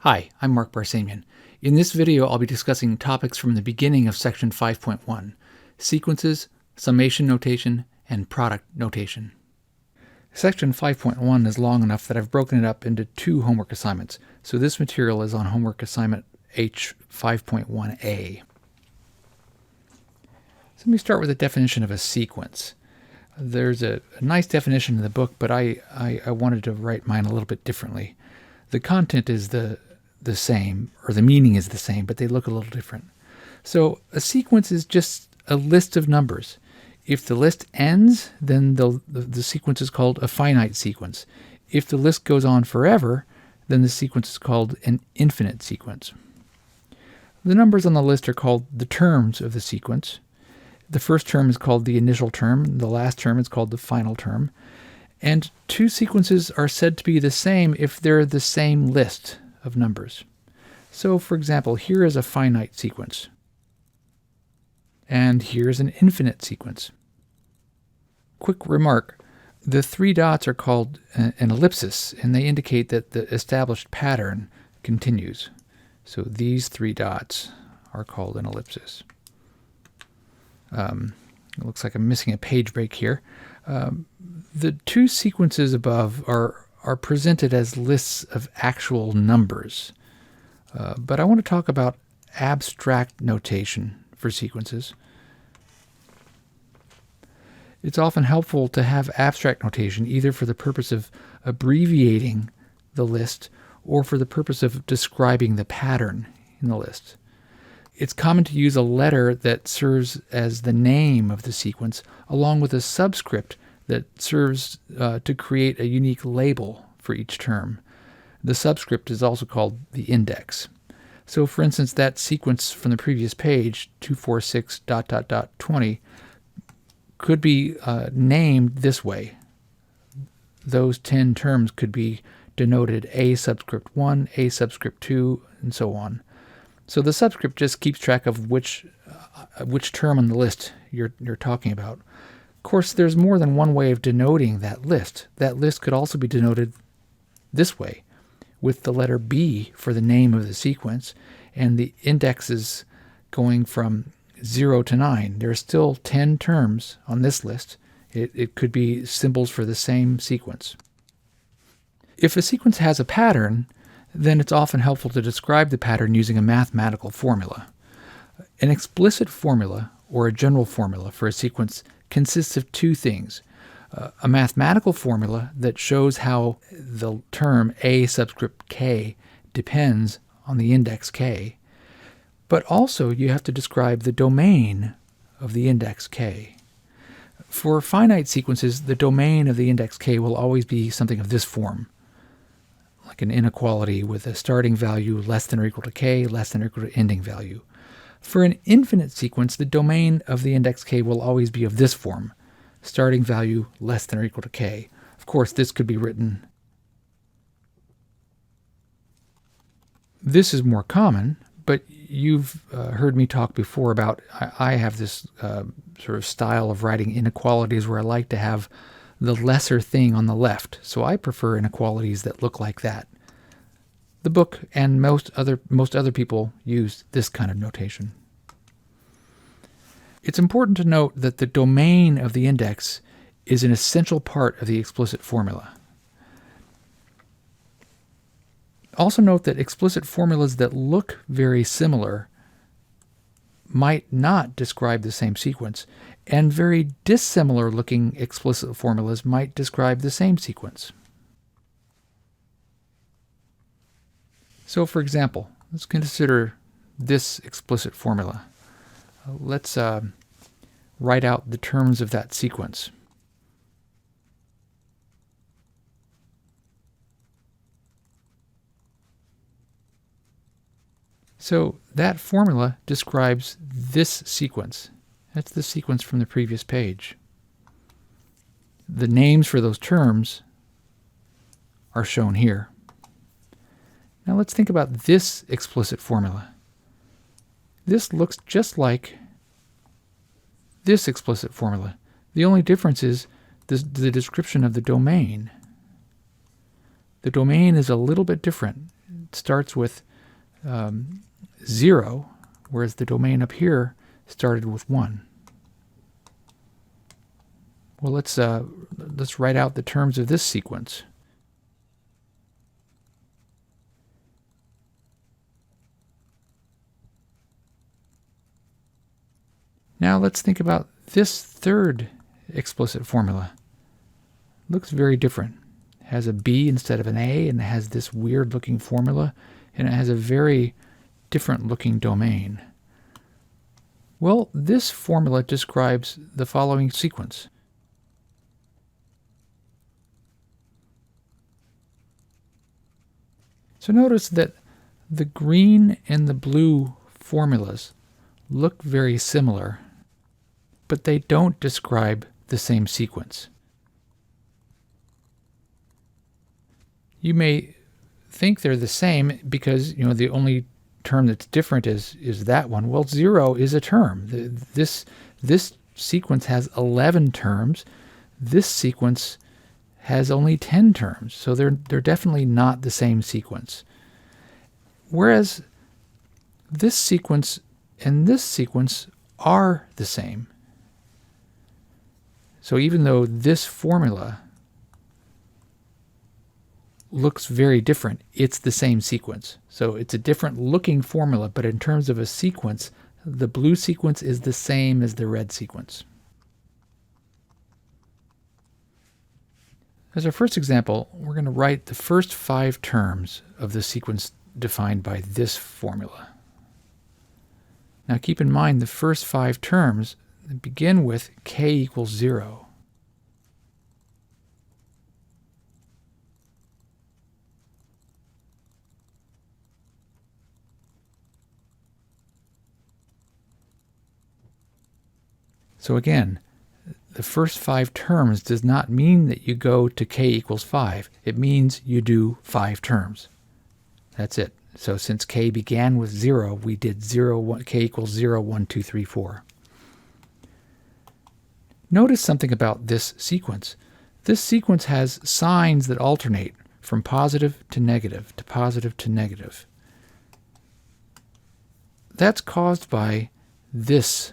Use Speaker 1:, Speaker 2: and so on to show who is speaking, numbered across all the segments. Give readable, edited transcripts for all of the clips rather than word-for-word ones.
Speaker 1: Hi, I'm Mark Barsamian. In this video, I'll be discussing topics from the beginning of Section 5.1, sequences, summation notation, and product notation. Section 5.1 is long enough that I've broken it up into two homework assignments, so this material is on homework assignment H05.1a. So let me start with a definition of a sequence. There's a nice definition in the book, but I wanted to write mine a little bit differently. The content is the same, or the meaning is the same, but they look a little different. So a sequence is just a list of numbers. If the list ends, then the sequence is called a finite sequence. If the list goes on forever, then the sequence is called an infinite sequence. The numbers on the list are called the terms of the sequence. The first term is called the initial term. The last term is called the final term. And two sequences are said to be the same if they're the same list of numbers. So, for example, here is a finite sequence. And here's an infinite sequence. Quick remark, the three dots are called an ellipsis, and they indicate that the established pattern continues. So these three dots are called an ellipsis. It looks like I'm missing a page break here. The two sequences above are presented as lists of actual numbers. But I want to talk about abstract notation for sequences. It's often helpful to have abstract notation either for the purpose of abbreviating the list or for the purpose of describing the pattern in the list. It's common to use a letter that serves as the name of the sequence along with a subscript that serves to create a unique label for each term. The subscript is also called the index. So for instance, that sequence from the previous page, 246 ... 20, could be named this way. Those 10 terms could be denoted A subscript 1, A subscript 2, and so on. So the subscript just keeps track of which term on the list you're talking about. Of course, there's more than one way of denoting that list. That list could also be denoted this way, with the letter B for the name of the sequence, and the indexes going from 0 to 9. There are still 10 terms on this list. It could be symbols for the same sequence. If a sequence has a pattern, then it's often helpful to describe the pattern using a mathematical formula. An explicit formula, or a general formula for a sequence, consists of two things. A mathematical formula that shows how the term A subscript k depends on the index k, but also you have to describe the domain of the index k. For finite sequences, the domain of the index k will always be something of this form, like an inequality with a starting value less than or equal to k, less than or equal to ending value. For an infinite sequence, the domain of the index k will always be of this form, starting value less than or equal to k. Of course, this could be written. This is more common, but you've heard me talk before about I have this sort of style of writing inequalities where I like to have the lesser thing on the left, so I prefer inequalities that look like that. The book and most other people use this kind of notation. It's important to note that the domain of the index is an essential part of the explicit formula. Also note that explicit formulas that look very similar might not describe the same sequence, and very dissimilar looking explicit formulas might describe the same sequence. So for example, let's consider this explicit formula. Let's write out the terms of that sequence. So that formula describes this sequence. That's the sequence from the previous page. The names for those terms are shown here. Now let's think about this explicit formula. This looks just like this explicit formula. The only difference is the description of the domain. The domain is a little bit different. starts with 0, whereas the domain up here started with 1. Well, let's write out the terms of this sequence. Now let's think about this third explicit formula. Looks very different. It has a B instead of an A, and it has this weird looking formula, and it has a very different looking domain. Well, this formula describes the following sequence. So notice that the green and the blue formulas look very similar, but they don't describe the same sequence. You may think they're the same because, the only term that's different is that one. Well, 0 is a term. This sequence has 11 terms. This sequence has only 10 terms, so they're definitely not the same sequence. Whereas this sequence and this sequence are the same. So even though this formula looks very different, it's the same sequence. So it's a different looking formula, but in terms of a sequence, the blue sequence is the same as the red sequence. As our first example, we're going to write the first 5 terms of the sequence defined by this formula. Now keep in mind the first 5 terms begin with k equals 0. So again, the first 5 terms does not mean that you go to k equals 5. It means you do 5 terms. That's it. So since k began with 0, we did 0, k equals 0, 1, 2, 3, 4. Notice something about this sequence. This sequence has signs that alternate from positive to negative to positive to negative. That's caused by this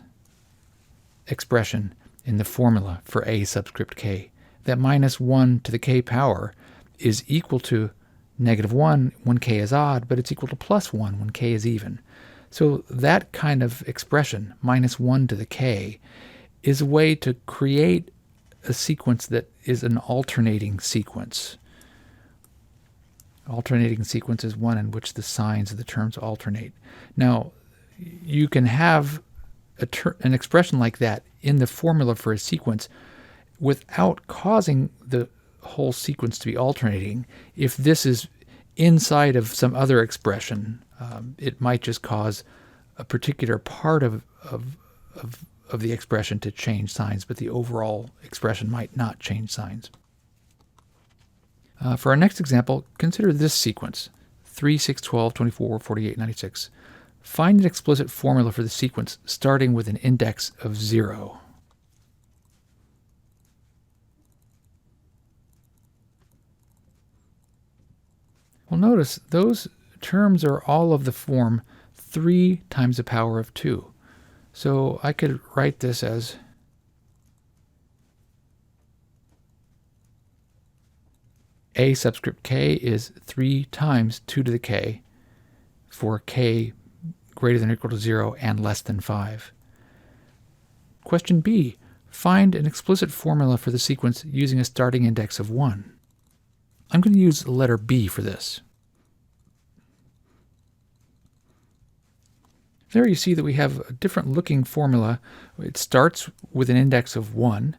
Speaker 1: expression in the formula for a subscript k, that minus 1 to the k power is equal to negative 1 when k is odd, but it's equal to plus 1 when k is even. So that kind of expression, minus 1 to the k, is a way to create a sequence that is an alternating sequence. Alternating sequence is one in which the signs of the terms alternate. Now, you can have an expression like that in the formula for a sequence without causing the whole sequence to be alternating. If this is inside of some other expression, it might just cause a particular part of the expression to change signs, but the overall expression might not change signs. For our next example, consider this sequence, 3, 6, 12, 24, 48, 96. Find an explicit formula for the sequence starting with an index of 0. Well, notice those terms are all of the form 3 times the power of 2. So I could write this as a subscript k is 3 times 2 to the k for k greater than or equal to 0 and less than 5. Question B, find an explicit formula for the sequence using a starting index of 1. I'm going to use the letter B for this. There you see that we have a different looking formula. It starts with an index of 1.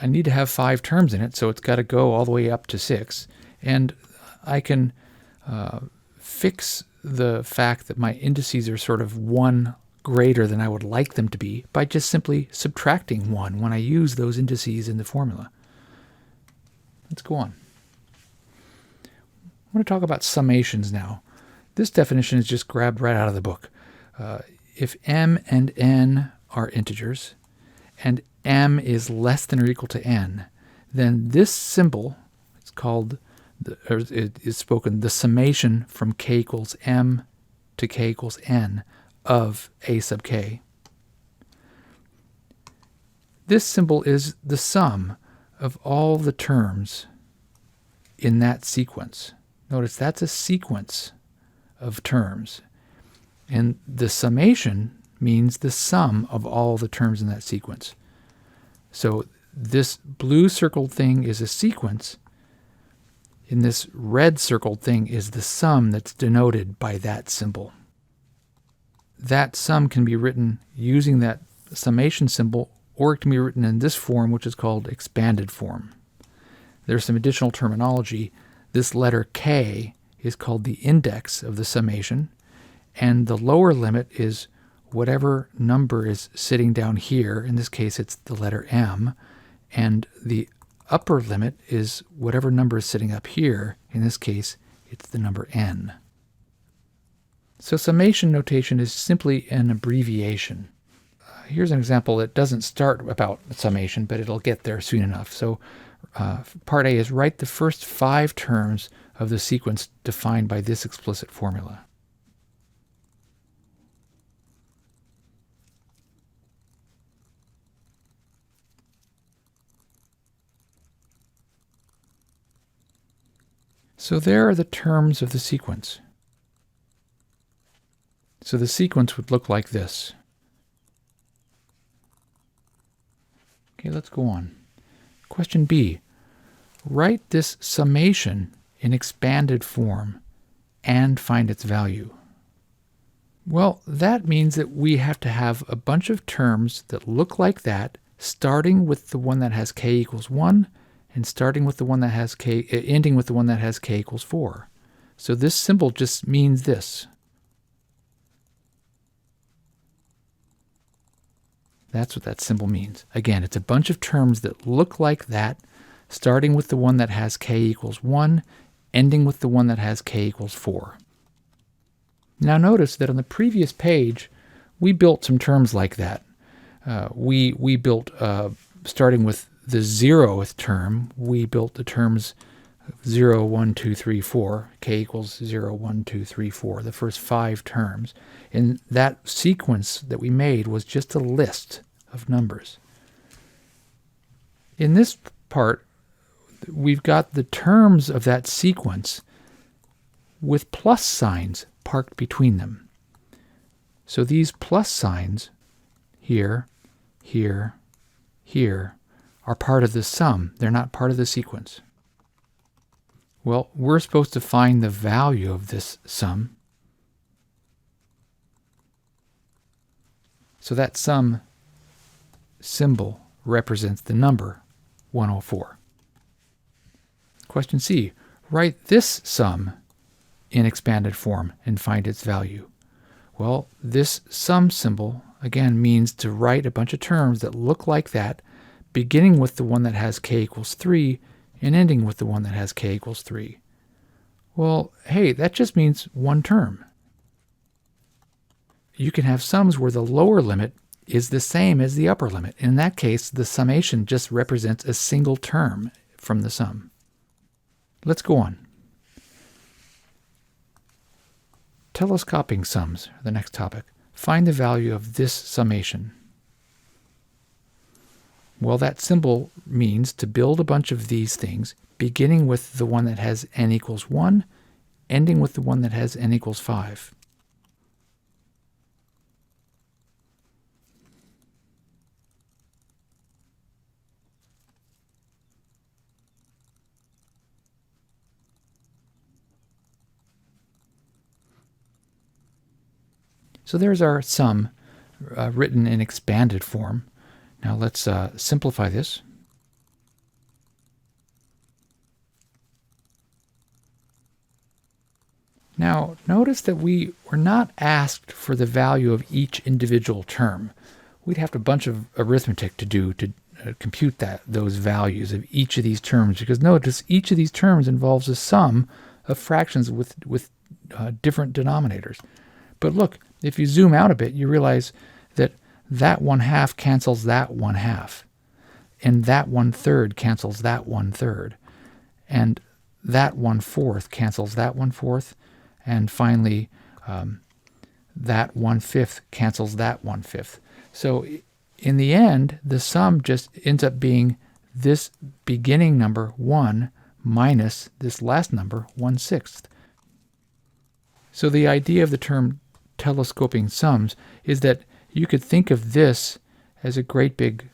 Speaker 1: I need to have 5 terms in it, so it's got to go all the way up to 6. And I can fix the fact that my indices are sort of 1 greater than I would like them to be by just simply subtracting 1 when I use those indices in the formula. Let's go on. I want to talk about summations now. This definition is just grabbed right out of the book. If m and n are integers, and m is less than or equal to n, then this symbol, it's called it is spoken the summation from k equals m to k equals n of a sub k. This symbol is the sum of all the terms in that sequence. Notice that's a sequence of terms. And the summation means the sum of all the terms in that sequence. So this blue circled thing is a sequence, and this red circled thing is the sum that's denoted by that symbol. That sum can be written using that summation symbol, or it can be written in this form, which is called expanded form. There's some additional terminology. This letter K is called the index of the summation, and the lower limit is whatever number is sitting down here. In this case, it's the letter M, and the upper limit is whatever number is sitting up here. In this case, it's the number N. So summation notation is simply an abbreviation. Here's an example that doesn't start about summation, but it'll get there soon enough. So part A is write the first 5 terms of the sequence defined by this explicit formula. So there are the terms of the sequence. So the sequence would look like this. Okay, let's go on. Question B. Write this summation in expanded form and find its value. Well, that means that we have to have a bunch of terms that look like that, starting with the one that has k equals 1 and starting with the one that has ending with the one that has k equals 4. So this symbol just means this. That's what that symbol means. Again, it's a bunch of terms that look like that, starting with the one that has k equals 1, ending with the one that has k equals 4. Now notice that on the previous page, we built some terms like that. We built, starting with the 0th term, we built the terms 0, 1, 2, 3, 4, k equals 0, 1, 2, 3, 4, the first 5 terms. And that sequence that we made was just a list of numbers. In this part, we've got the terms of that sequence with plus signs parked between them. So these plus signs here, here, here are part of the sum. They're not part of the sequence. Well, we're supposed to find the value of this sum. So that sum symbol represents the number 104. Question C. Write this sum in expanded form and find its value. Well, this sum symbol, again, means to write a bunch of terms that look like that, beginning with the one that has k equals 3 and ending with the one that has k equals 3. Well, hey, that just means one term. You can have sums where the lower limit is the same as the upper limit. In that case, the summation just represents a single term from the sum. Let's go on. Telescoping sums, the next topic. Find the value of this summation. Well, that symbol means to build a bunch of these things, beginning with the one that has n equals 1, ending with the one that has n equals 5. So there's our sum written in expanded form. Now let's simplify this. Now notice that we were not asked for the value of each individual term. We'd have a bunch of arithmetic to do to compute those values of each of these terms, because notice each of these terms involves a sum of fractions with different denominators. But look, if you zoom out a bit, you realize that that 1/2 cancels that 1/2, and that 1/3 cancels that 1/3, and that 1/4 cancels that 1/4, and finally that 1/5 cancels that 1/5. So in the end, the sum just ends up being this beginning number 1 minus this last number 1/6. So the idea of the term telescoping sums is that you could think of this as a great big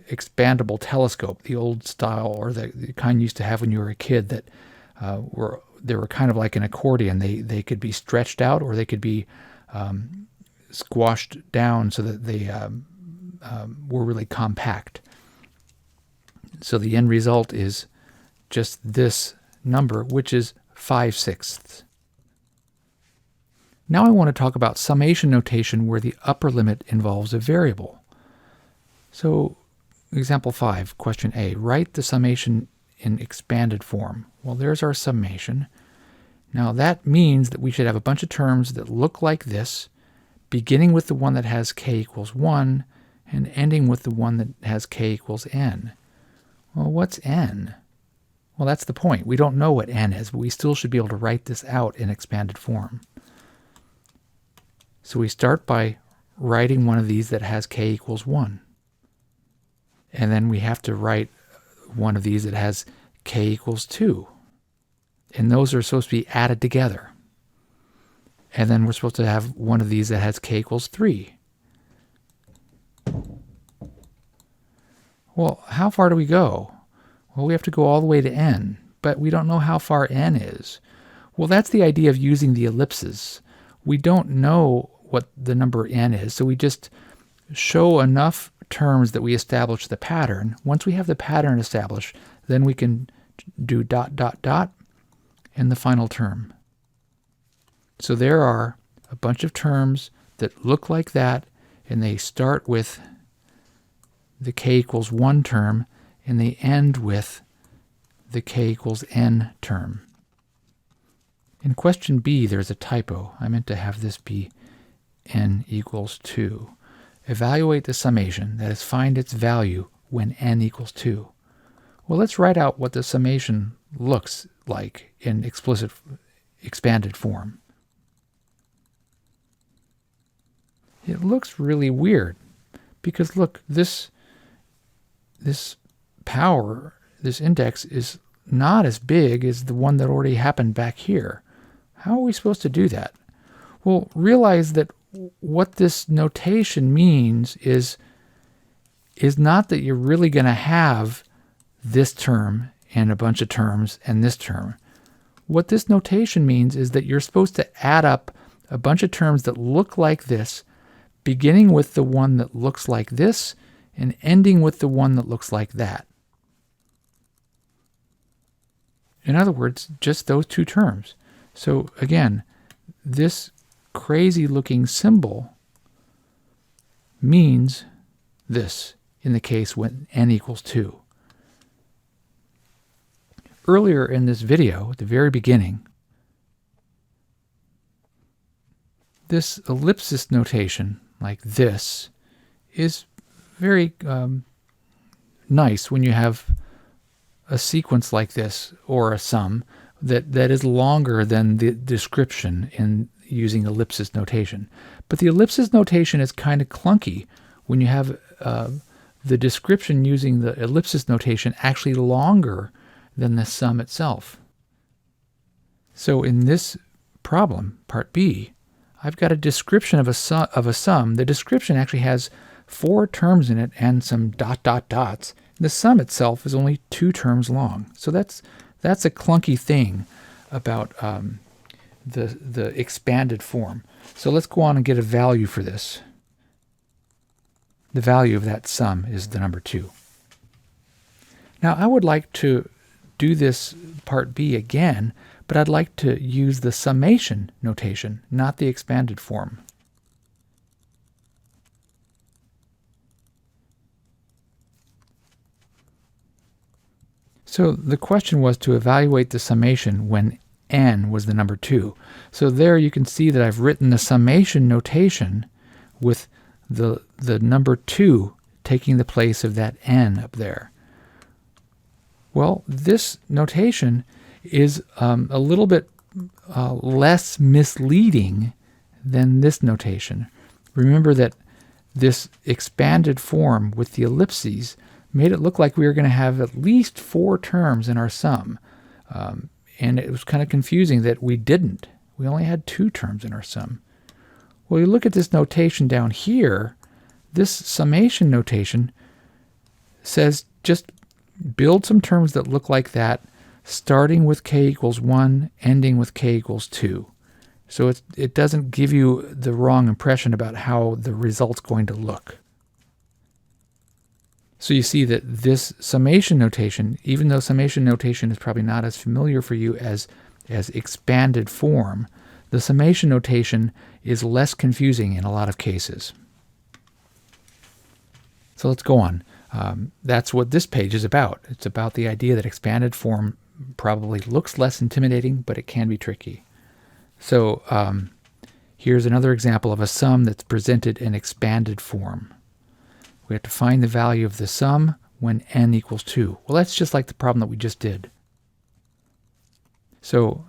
Speaker 1: expandable telescope, the old style, or the kind you used to have when you were a kid, that they were kind of like an accordion. They could be stretched out, or they could be squashed down so that they were really compact. So the end result is just this number, which is 5/6. Now I want to talk about summation notation where the upper limit involves a variable. So example 5, question A, write the summation in expanded form. Well, there's our summation. Now that means that we should have a bunch of terms that look like this, beginning with the one that has k equals 1 and ending with the one that has k equals n. Well, what's n? Well, that's the point. We don't know what n is, but we still should be able to write this out in expanded form. So we start by writing one of these that has k equals 1. And then we have to write one of these that has k equals 2. And those are supposed to be added together. And then we're supposed to have one of these that has k equals 3. Well, how far do we go? Well, we have to go all the way to n, but we don't know how far n is. Well, that's the idea of using the ellipses. We don't know what the number n is, so we just show enough terms that we establish the pattern. Once we have the pattern established, then we can do ... and the final term. So there are a bunch of terms that look like that, and they start with the k equals 1 term, and they end with the k equals n term. In question B, there's a typo. I meant to have this be n equals 2. Evaluate the summation, that is, find its value when n equals 2. Well, let's write out what the summation looks like in expanded form. It looks really weird because look, this power, this index, is not as big as the one that already happened back here. How are we supposed to do that? Well, realize that what this notation means is not that you're really going to have this term and a bunch of terms and this term. What this notation means is that you're supposed to add up a bunch of terms that look like this, beginning with the one that looks like this and ending with the one that looks like that. In other words, just those two terms. So again, this crazy looking symbol means this in the case when n equals 2. Earlier in this video, at the very beginning, this ellipsis notation, like this, is very nice when you have a sequence like this, or a sum, that is longer than the description in using ellipsis notation. But the ellipsis notation is kind of clunky when you have the description using the ellipsis notation actually longer than the sum itself. So in this problem, part B, I've got a description of a sum. The description actually has 4 terms in it and some ... dots. The sum itself is only 2 terms long. So that's a clunky thing about the expanded form. So let's go on and get a value for this. The value of that sum is the number 2. Now I would like to do this part B again, but I'd like to use the summation notation, not the expanded form. So the question was to evaluate the summation when n was the number 2. So there you can see that I've written the summation notation with the number 2 taking the place of that n up there. Well, this notation is a little bit less misleading than this notation. Remember that this expanded form with the ellipses made it look like we were going to have at least 4 terms in our sum. And it was kind of confusing that we didn't. We only had 2 terms in our sum. Well, you look at this notation down here, this summation notation says just build some terms that look like that, starting with k equals 1, ending with k equals 2. So it doesn't give you the wrong impression about how the result's going to look. So you see that this summation notation, even though summation notation is probably not as familiar for you as expanded form, the summation notation is less confusing in a lot of cases. So let's go on. That's what this page is about. It's about the idea that expanded form probably looks less intimidating, but it can be tricky. So here's another example of a sum that's presented in expanded form. We have to find the value of the sum when n equals 2. Well, that's just like the problem that we just did. So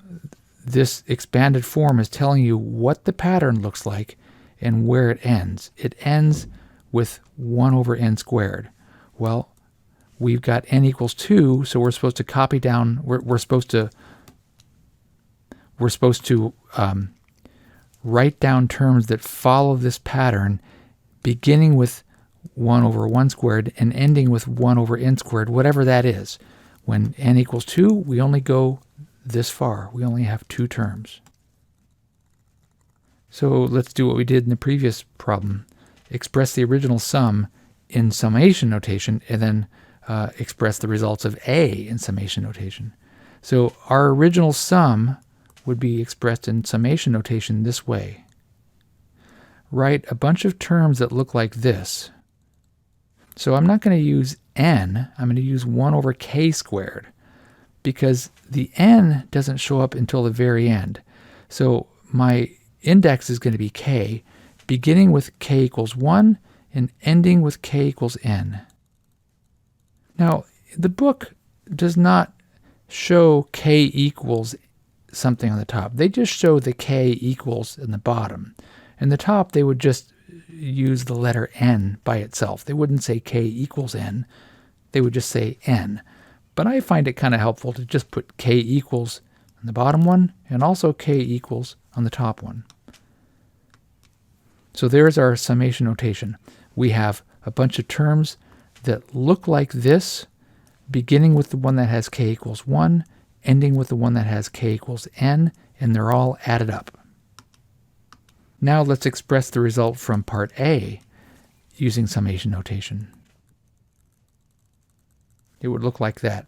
Speaker 1: this expanded form is telling you what the pattern looks like and where it ends. It ends with 1 over n squared. Well, we've got n equals 2, so we're supposed to copy down, we're supposed to write down terms that follow this pattern, beginning with 1 over 1 squared and ending with 1 over n squared, whatever that is. When n equals 2, we only go this far. We only have 2 terms. So let's do what we did in the previous problem. Express the original sum in summation notation and then express the results of a in summation notation. So our original sum would be expressed in summation notation this way. Write a bunch of terms that look like this. So I'm not going to use n, I'm going to use 1 over k squared, because the n doesn't show up until the very end. So my index is going to be k, beginning with k equals 1 and ending with k equals n. Now, the book does not show k equals something on the top. They just show the k equals in the bottom. In the top, they would just use the letter n by itself. They wouldn't say k equals n. They would just say n. But I find it kind of helpful to just put k equals on the bottom one and also k equals on the top one. So there's our summation notation. We have a bunch of terms that look like this, beginning with the one that has k equals 1, ending with the one that has k equals n, and they're all added up. Now let's express the result from part A using summation notation. It would look like that.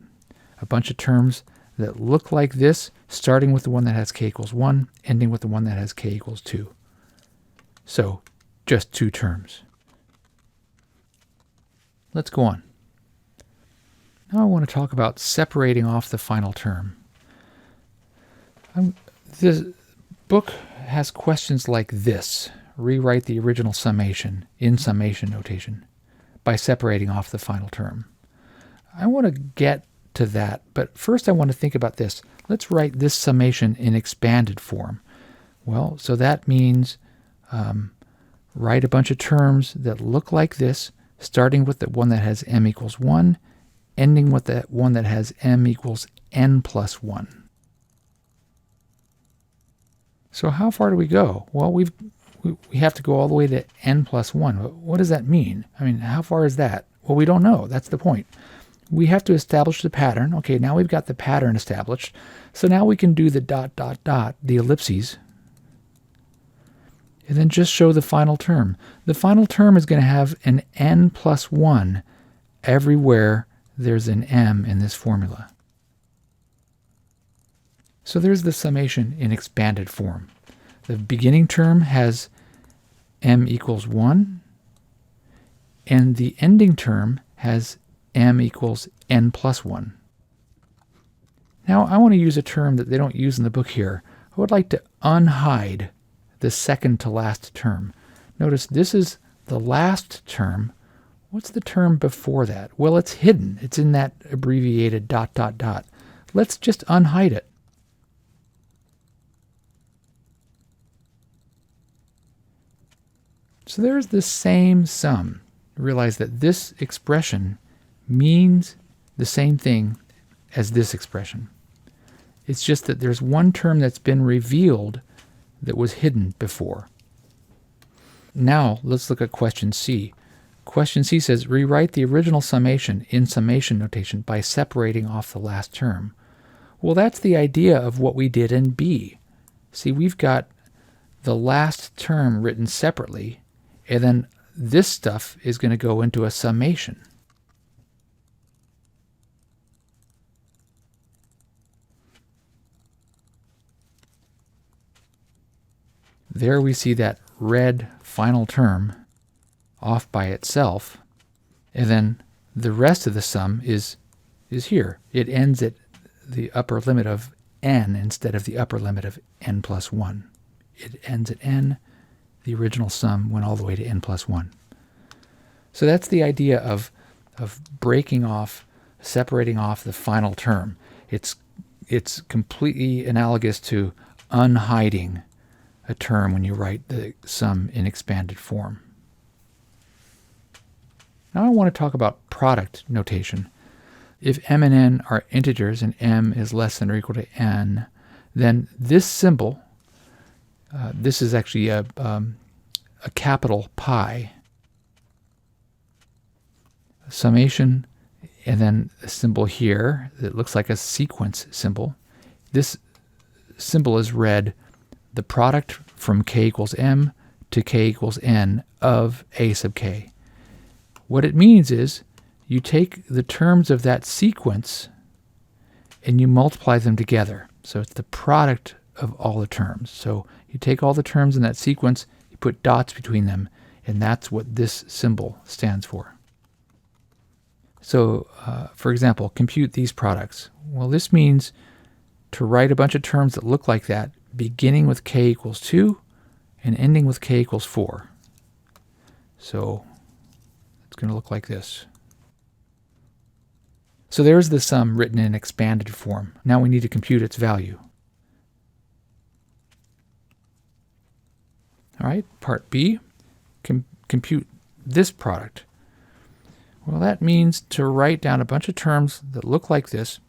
Speaker 1: A bunch of terms that look like this, starting with the one that has k equals 1, ending with the one that has k equals 2. So, just 2 terms. Let's go on. Now I want to talk about separating off the final term. This book has questions like this. Rewrite the original summation in summation notation by separating off the final term. I want to get to that, but first I want to think about this. Let's write this summation in expanded form. Well, so that means write a bunch of terms that look like this, starting with the one that has m equals 1, ending with the one that has m equals n plus 1. So how far do we go? Well, we have to go all the way to n plus 1. What does that mean? I mean, how far is that? Well, we don't know. That's the point. We have to establish the pattern. Okay, now we've got the pattern established. So now we can do the ... the ellipses, and then just show the final term. The final term is going to have an n plus 1 everywhere there's an m in this formula. So there's the summation in expanded form. The beginning term has m equals 1, and the ending term has m equals n plus 1. Now I want to use a term that they don't use in the book here. I would like to unhide the second to last term. Notice this is the last term. What's the term before that? Well, it's hidden. It's in that abbreviated ... let's just unhide it. So there's the same sum. Realize that this expression means the same thing as this expression. It's just that there's one term that's been revealed that was hidden before. Now let's look at question C. Question C says, rewrite the original summation in summation notation by separating off the last term. Well, that's the idea of what we did in B. See, we've got the last term written separately, and then this stuff is going to go into a summation. There we see that red final term off by itself, and then the rest of the sum is here. It ends at the upper limit of n instead of the upper limit of n plus 1. It ends at n. The original sum went all the way to n plus 1. So that's the idea of breaking off, separating off the final term. It's completely analogous to unhiding a term when you write the sum in expanded form. Now I want to talk about product notation. If m and n are integers and m is less than or equal to n, then this symbol, this is actually a capital pi, summation, and then a symbol here that looks like a sequence symbol. This symbol is read the product from k equals m to k equals n of a sub k. What it means is you take the terms of that sequence and you multiply them together. So it's the product of all the terms. So you take all the terms in that sequence, you put dots between them, and that's what this symbol stands for. So, for example, compute these products. Well, this means to write a bunch of terms that look like that, beginning with k equals 2 and ending with k equals 4. So it's going to look like this. So there's the sum written in expanded form. Now we need to compute its value. All right, part B, compute this product. Well, that means to write down a bunch of terms that look like this,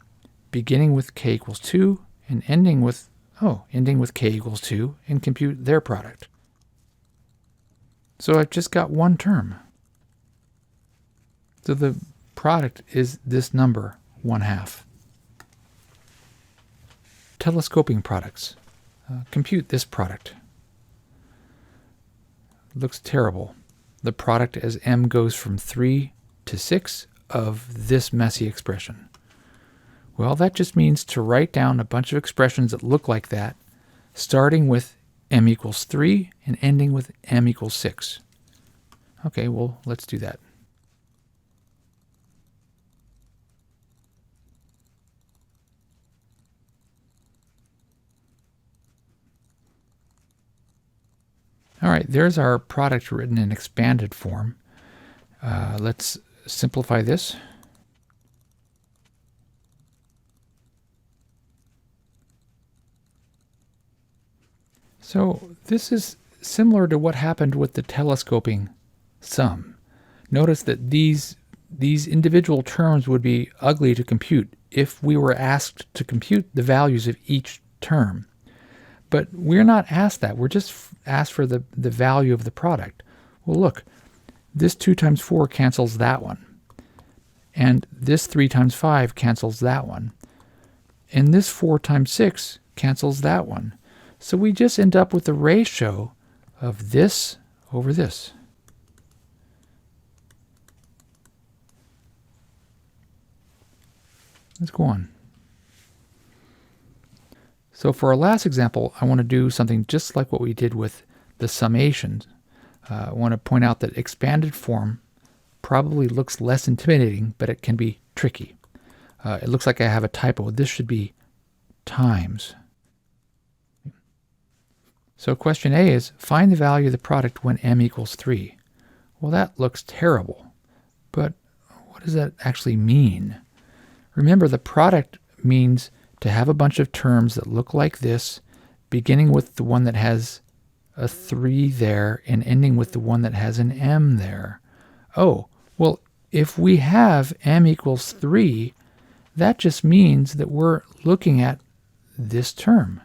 Speaker 1: beginning with k equals 2 and ending with k equals 2, and compute their product. So I've just got one term. So the product is this number, 1/2. Telescoping products. Compute this product. Looks terrible. The product as m goes from 3 to 6 of this messy expression. Well, that just means to write down a bunch of expressions that look like that, starting with m equals 3 and ending with m equals 6. Okay, well, let's do that. All right, there's our product written in expanded form. Let's simplify this. So this is similar to what happened with the telescoping sum. Notice that these individual terms would be ugly to compute if we were asked to compute the values of each term. But we're not asked that. We're just asked for the value of the product. Well, look, this 2 times 4 cancels that one. And this 3 times 5 cancels that one. And this 4 times 6 cancels that one. So we just end up with the ratio of this over this. Let's go on. So for our last example, I want to do something just like what we did with the summations. I want to point out that expanded form probably looks less intimidating, but it can be tricky. It looks like I have a typo. This should be times. So question A is, find the value of the product when m equals 3. Well, that looks terrible, but what does that actually mean? Remember, the product means to have a bunch of terms that look like this, beginning with the one that has a 3 there and ending with the one that has an m there. Oh, well, if we have m equals 3, that just means that we're looking at this term.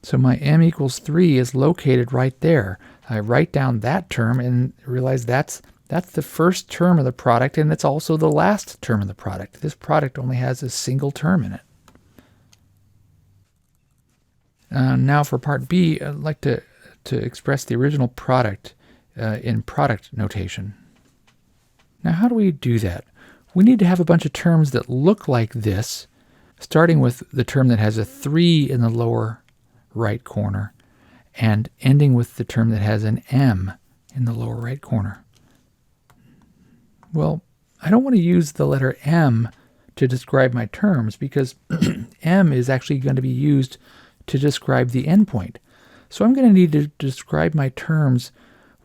Speaker 1: So my m equals 3 is located right there. I write down that term and realize that's the first term of the product, and it's also the last term of the product. This product only has a single term in it. Now for part B, I'd like to express the original product in product notation. Now how do we do that? We need to have a bunch of terms that look like this, starting with the term that has a 3 in the lower right corner and ending with the term that has an m in the lower right corner. Well, I don't want to use the letter m to describe my terms because m is actually going to be used to describe the endpoint. So I'm going to need to describe my terms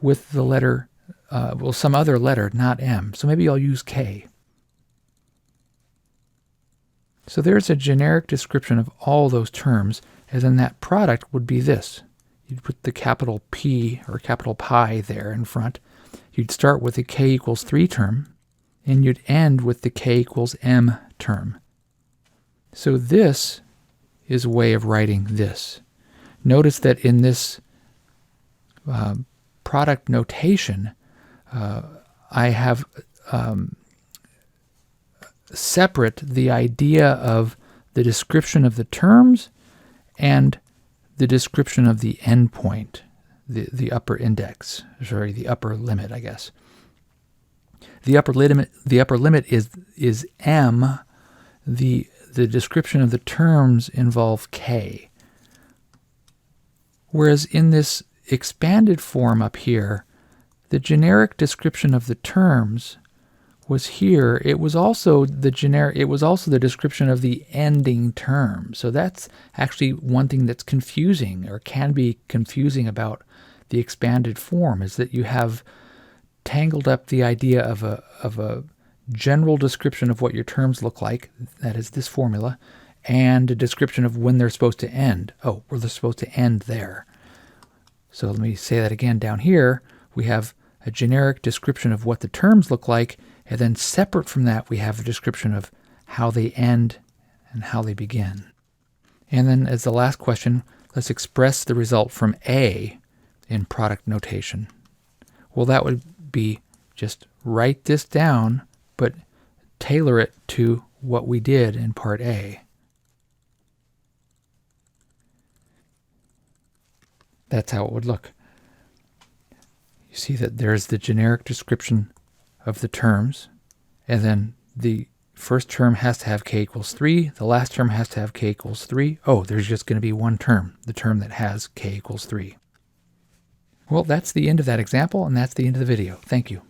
Speaker 1: with the letter, well, some other letter, not m. So maybe I'll use k. So there's a generic description of all those terms, and then that product would be this. You'd put the capital P or capital pi there in front. You'd start with the k equals 3 term, and you'd end with the k equals m term. So this is a way of writing this. Notice that in this product notation, I have separate the idea of the description of the terms and the description of the endpoint, the upper index, sorry, the upper limit, I guess. The upper limit is m. The description of the terms involve k. Whereas in this expanded form up here, the generic description of the terms was here. It was also the description of the ending term. So that's actually one thing that's confusing, or can be confusing, about the expanded form, is that you have tangled up the idea of a general description of what your terms look like, that is this formula, and a description of when they're supposed to end. Oh, well, they're supposed to end there. So let me say that again. Down here, we have a generic description of what the terms look like, and then separate from that, we have a description of how they end and how they begin. And then as the last question, let's express the result from A in product notation. Well, that would be just write this down, but tailor it to what we did in part A. That's how it would look. You see that there's the generic description of the terms, and then the first term has to have k equals 3, the last term has to have k equals 3. Oh, there's just going to be one term, the term that has k equals 3. Well, that's the end of that example, and that's the end of the video. Thank you.